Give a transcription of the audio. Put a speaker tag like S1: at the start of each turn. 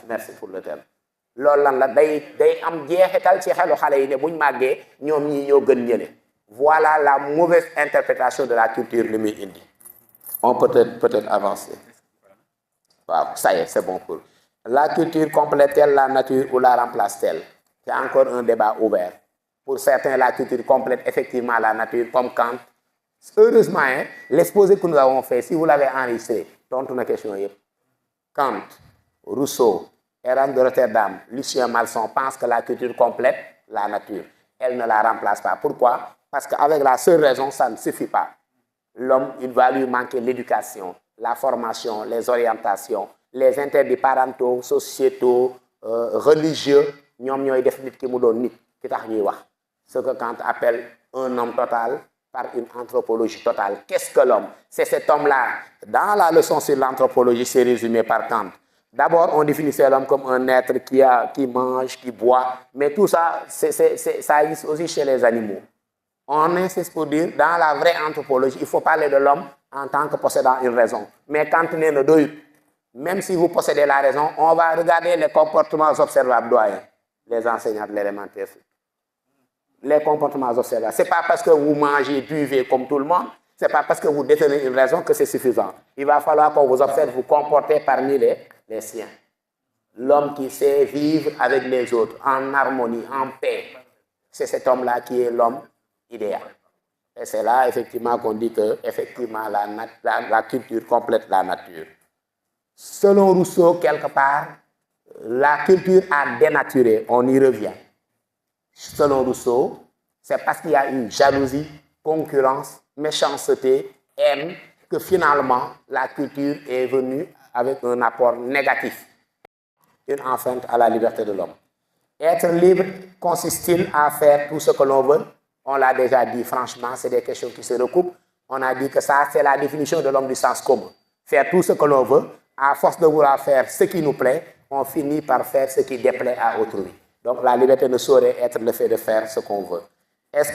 S1: Merci pour le terme. loolu lan la day am jeexital ci xelu xale yi ne buñ màggee ñoom ñii ñoo gën ñële. Voilà la mauvaise interprétation de la culture li muy indi. On peut-être avancer. Waaw, ça y est, c'est bon pour. La culture complète-t-elle la nature ou la remplace-t-elle? C'est encore un débat ouvert. Pour certains, la culture complète effectivement la nature, comme Kant. Heureusement, hein, l'exposé que nous avons fait, si vous l'avez enregistré, tontu na question yëpp. Kant, Rousseau, Erasme de Rotterdam, Lucien Malson pensent que la culture complète la nature. Elle ne la remplace pas. Pourquoi? Parce qu'avec la seule raison, ça ne suffit pas. L'homme, il va lui manquer l'éducation, la formation, les orientations, les interdits parentaux, sociétaux, religieux. Ñoom ñooy def nit ki mu doon nit ki tax ñuy wax. Ce que Kant appelle un homme total par une anthropologie totale. Qu'est-ce que l'homme? C'est cet homme-là. Dans la leçon sur l'anthropologie, c'est résumé par Kant. D'abord, on définissait l'homme comme un être qui mange, qui boit, mais tout ça, ça existe aussi chez les animaux. On insiste pour dire, dans la vraie anthropologie, il faut parler de l'homme en tant que possédant une raison. Mais quand on est le doyut, même si vous possédez la raison, on va regarder les comportements observables doyens, les enseignants de l'élémentaire. Les comportements observables. Ce n'est pas parce que vous mangez, buvez comme tout le monde, ce n'est pas parce que vous détenez une raison que c'est suffisant. Il va falloir qu'on vous observe, vous comporter parmi les siens. L'homme qui sait vivre avec les autres, en harmonie, en paix, c'est cet homme-là qui est l'homme idéal. Et c'est là, effectivement, qu'on dit que, effectivement, la culture complète la nature. Selon Rousseau, quelque part, la culture a dénaturé, on y revient. Selon Rousseau, c'est parce qu'il y a une jalousie, concurrence, méchanceté, haine, que finalement, la culture est venue avec un apport négatif, une enfreinte à la liberté de l'homme. Être libre consiste-t-il à faire tout ce que l'on veut? On l'a déjà dit, franchement, c'est des questions qui se recoupent. On a dit que ça, c'est la définition de l'homme du sens commun. Faire tout ce que l'on veut, à force de vouloir faire ce qui nous plaît, on finit par faire ce qui déplaît à autrui. Donc la liberté ne saurait être le fait de faire ce qu'on veut. Est-ce